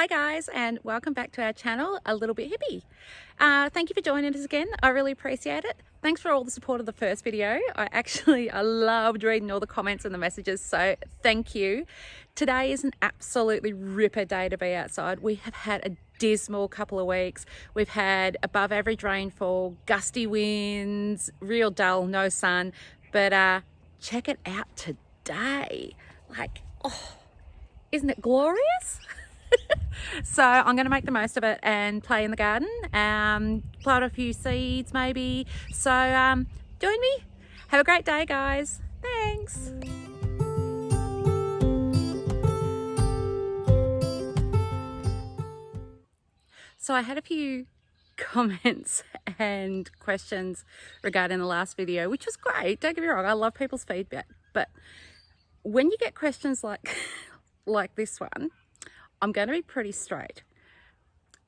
guys, and welcome back to our channel, A Little Bit Hippie. Thank you for joining us again. I really appreciate it. Thanks for all the support of the first video. I loved reading all the comments and the messages, so thank you. Today is an absolutely ripper day to be outside. We have had a dismal couple of weeks. We've had above average rainfall, gusty winds, real dull, no sun, but check it out today. Isn't it glorious? So I'm going to make the most of it and play in the garden, plant a few seeds maybe. So join me. Have a great day, guys. Thanks. So I had a few comments and questions regarding the last video, which was great. Don't get me wrong, I love people's feedback, but when you get questions like this one, I'm going to be pretty straight.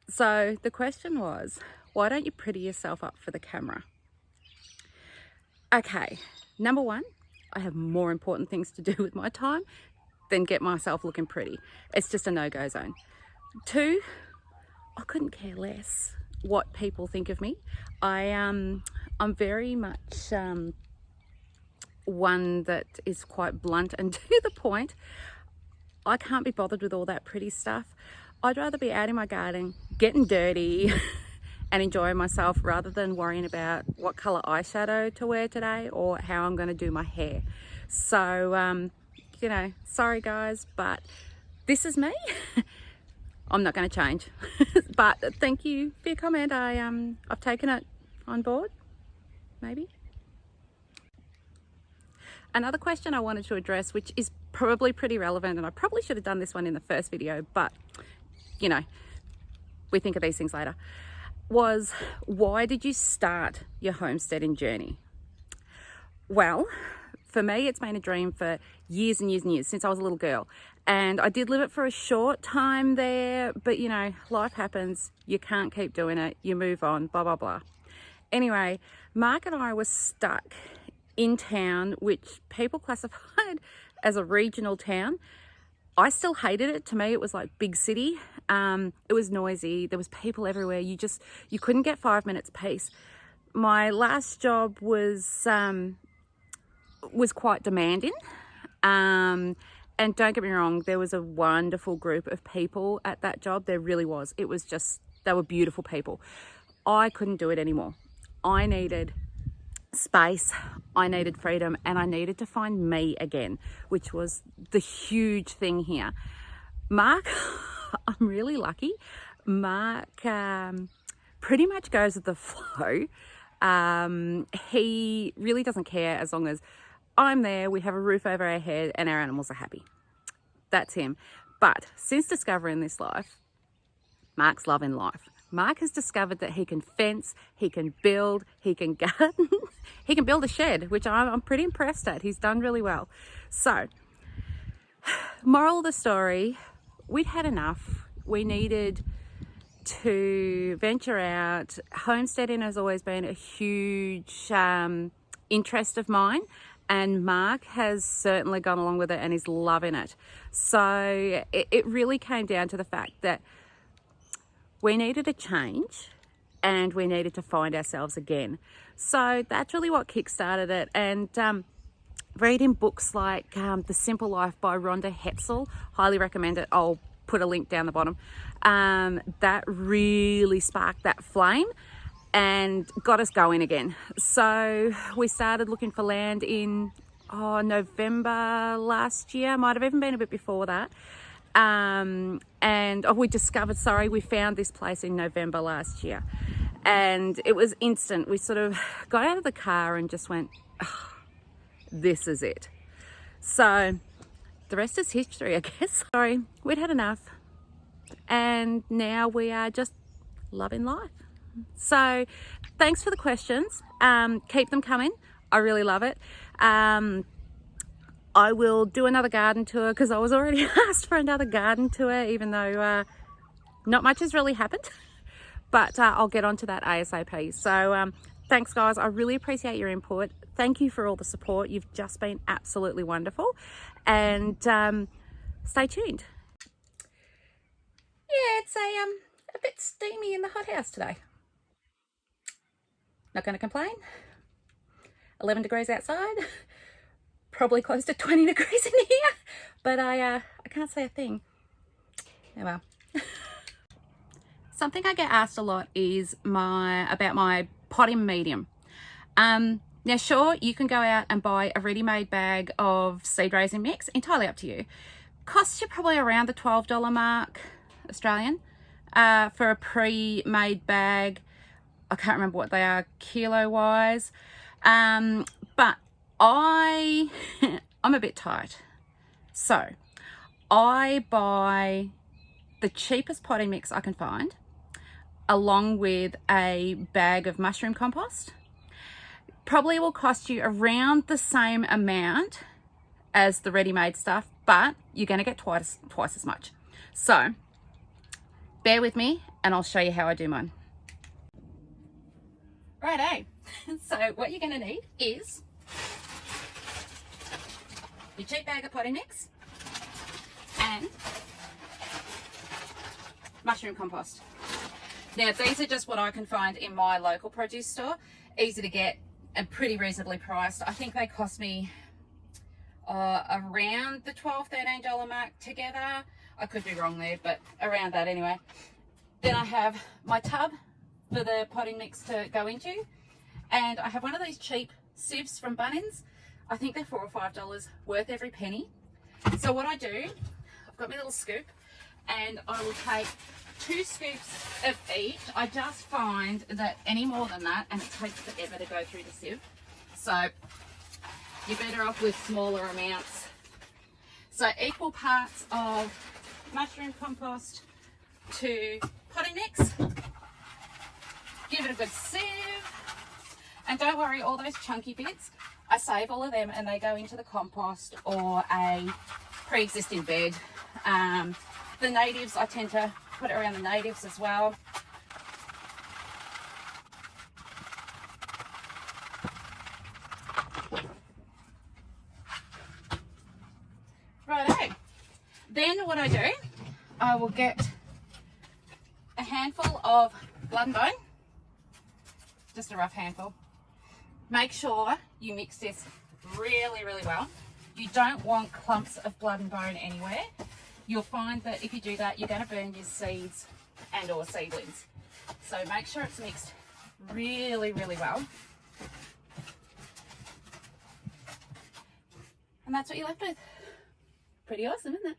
So the question was, why don't you pretty yourself up for the camera? Okay, number one, I have more important things to do with my time than get myself looking pretty. It's just a no-go zone. Two, I couldn't care less what people think of me. I'm very much one that is quite blunt and to the point. I can't be bothered with all that pretty stuff. I'd rather be out in my garden, getting dirty and enjoying myself rather than worrying about what colour eyeshadow to wear today or how I'm going to do my hair. So, sorry guys, but this is me. I'm not going to change. But thank you for your comment. I've taken it on board, maybe. Another question I wanted to address, which is probably pretty relevant, and I probably should have done this one in the first video, but we think of these things later, was why did you start your homesteading journey? Well, for me, it's been a dream for years and years and years, since I was a little girl. And I did live it for a short time there, but life happens. You can't keep doing it. You move on, blah, blah, blah. Anyway, Mark and I were stuck in town, which people classified as a regional town. I still hated it. To me, it was like big city. It was noisy. There was people everywhere. You couldn't get 5 minutes peace. My last job was quite demanding. And don't get me wrong, there was a wonderful group of people at that job. There really was. They were beautiful people. I couldn't do it anymore. I needed space, I needed freedom, and I needed to find me again, which was the huge thing here. Mark, I'm really lucky. Mark pretty much goes with the flow. He really doesn't care as long as I'm there, we have a roof over our head, and our animals are happy. That's him. But since discovering this life, Mark's loving life. Mark has discovered that he can fence, he can build, he can garden, he can build a shed, which I'm pretty impressed at. He's done really well. So, moral of the story, we'd had enough. We needed to venture out. Homesteading has always been a huge interest of mine, and Mark has certainly gone along with it and is loving it. So it really came down to the fact that we needed a change and we needed to find ourselves again. So that's really what kickstarted it. And reading books like The Simple Life by Rhonda Hetzel, highly recommend it. I'll put a link down the bottom. That really sparked that flame and got us going again. So we started looking for land in November last year. Might have even been a bit before that. We found this place in November last year, and it was instant. We sort of got out of the car and just went, this is it. So the rest is history, I guess. Sorry, we'd had enough, and now we are just loving life. So thanks for the questions. Keep them coming. I really love it. I will do another garden tour because I was already asked for another garden tour, even though not much has really happened, but I'll get onto that ASAP. So thanks guys, I really appreciate your input. Thank you for all the support. You've just been absolutely wonderful, and stay tuned. Yeah, in the hothouse today. Not going to complain. 11 degrees outside, probably close to 20 degrees in here, but I can't say a thing. Oh well. Something I get asked a lot is about my potting medium. Now sure, you can go out and buy a ready-made bag of seed raising mix, entirely up to you. Costs you probably around the $12 mark Australian for a pre-made bag. I can't remember what they are kilo wise, but I'm a bit tight, so I buy the cheapest potting mix I can find, along with a bag of mushroom compost. Probably will cost you around the same amount as the ready-made stuff, but you're going to get twice as much. So bear with me and I'll show you how I do mine. Righto. So what you're going to need is your cheap bag of potting mix and mushroom compost. Now these are just what I can find in my local produce store. Easy to get and pretty reasonably priced. I think they cost me around the $12–13 mark together. I could be wrong there, but around that anyway. Then I have my tub for the potting mix to go into, and I have one of these cheap sieves from Bunnings. I think they're $4 or $5, worth every penny. So what I do, I've got my little scoop, and I will take 2 scoops of each. I just find that any more than that, and it takes forever to go through the sieve, so you're better off with smaller amounts. So equal parts of mushroom compost to potting mix. Give it a good sieve, and don't worry, all those chunky bits, I save all of them and they go into the compost or a pre-existing bed. The natives, I tend to put it around the natives as well. Righto. Then what I do, I will get a handful of blood and bone, just a rough handful. Make sure you mix this really, really well. You don't want clumps of blood and bone anywhere. You'll find that if you do that, you're going to burn your seeds and or seedlings. So make sure it's mixed really, really well. And that's what you're left with. Pretty awesome, isn't it?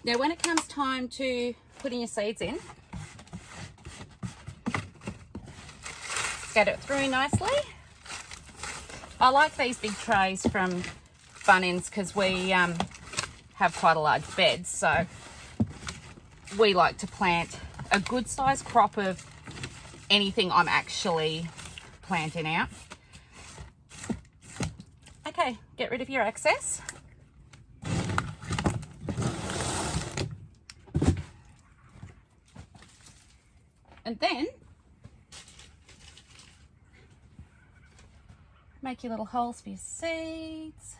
Now when it comes time to putting your seeds in, get it through nicely. I like these big trays from Bunnings because we have quite a large bed, so we like to plant a good sized crop of anything I'm actually planting out. Okay, get rid of your excess. And then make your little holes for your seeds.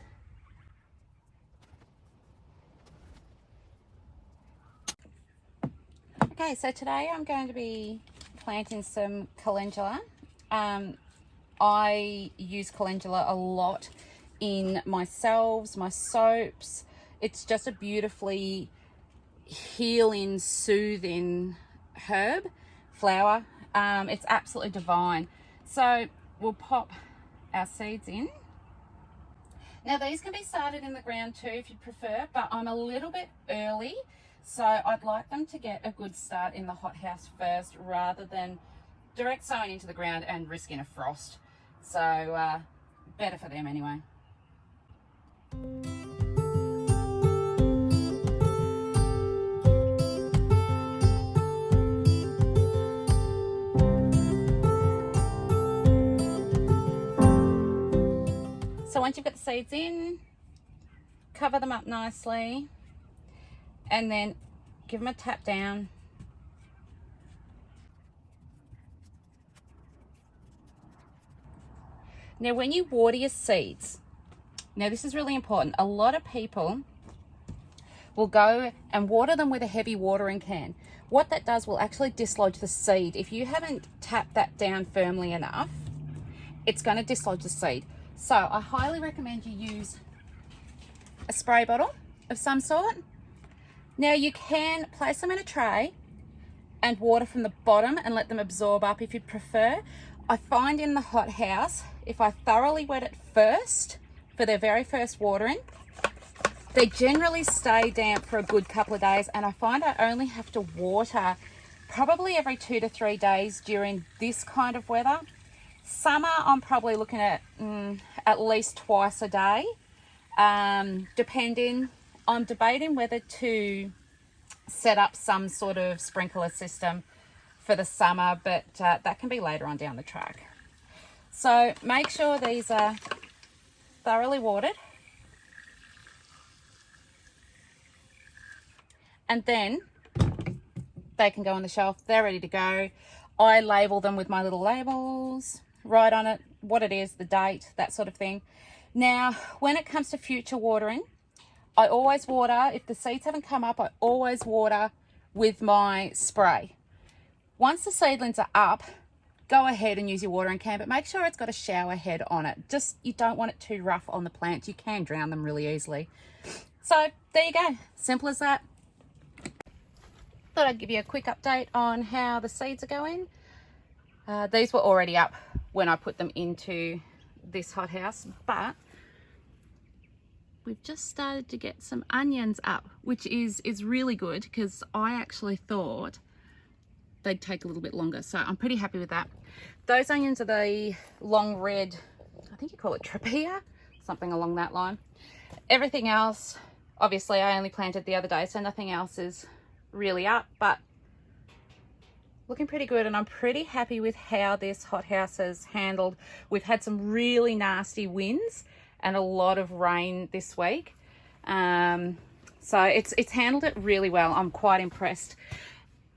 Okay, so today I'm going to be planting some calendula. I use calendula a lot in my salves, my soaps. It's just a beautifully healing, soothing herb, flower. It's absolutely divine. So we'll pop our seeds in. Now these can be started in the ground too if you prefer, but I'm a little bit early, so I'd like them to get a good start in the hothouse first rather than direct sowing into the ground and risking a frost. So better for them anyway. So once you've got the seeds in, cover them up nicely and then give them a tap down. Now when you water your seeds, now this is really important. A lot of people we'll go and water them with a heavy watering can. What that does will actually dislodge the seed. If you haven't tapped that down firmly enough, it's going to dislodge the seed. So I highly recommend you use a spray bottle of some sort. Now you can place them in a tray and water from the bottom and let them absorb up if you prefer. I find in the hothouse, if I thoroughly wet it first for their very first watering, they generally stay damp for a good couple of days, and I find I only have to water probably every 2 to 3 days during this kind of weather. Summer, I'm probably looking at least twice a day, depending. I'm debating whether to set up some sort of sprinkler system for the summer, but that can be later on down the track. So make sure these are thoroughly watered, and then they can go on the shelf. They're ready to go. I label them with my little labels, write on it what it is, the date, that sort of thing. Now, when it comes to future watering, I always water, if the seeds haven't come up, I always water with my spray. Once the seedlings are up, go ahead and use your watering can, but make sure it's got a shower head on it. Just, you don't want it too rough on the plants. You can drown them really easily. So there you go, simple as that. Thought I'd give you a quick update on how the seeds are going. These were already up when I put them into this hothouse, but we've just started to get some onions up, which is really good, because I actually thought they'd take a little bit longer. So I'm pretty happy with that. Those onions are the long red, I think you call it trapea, something along that line. Everything else, obviously I only planted the other day, so nothing else is really up, but looking pretty good, and I'm pretty happy with how this hothouse has handled. We've had some really nasty winds and a lot of rain this week, so it's handled it really well. I'm quite impressed.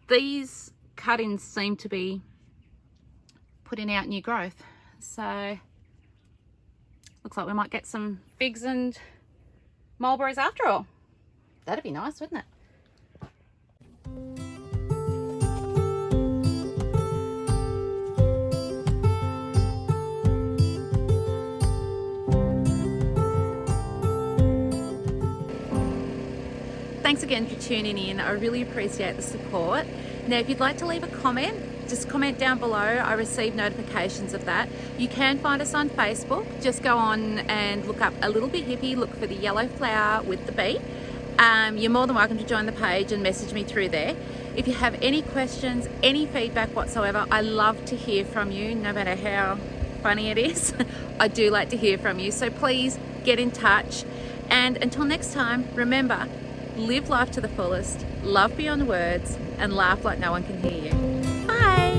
These cut-ins seem to be putting out new growth, so looks like we might get some figs and mulberries after all. That'd be nice, wouldn't it? Thanks again for tuning in. I really appreciate the support. Now, if you'd like to leave a comment, just comment down below. I receive notifications of that. You can find us on Facebook. Just go on and look up A Little Bit Hippie, look for the yellow flower with the bee. You're more than welcome to join the page and message me through there. If you have any questions, any feedback whatsoever, I love to hear from you, no matter how funny it is. I do like to hear from you, so please get in touch. And until next time, remember, live life to the fullest, love beyond words, and laugh like no one can hear you. Bye.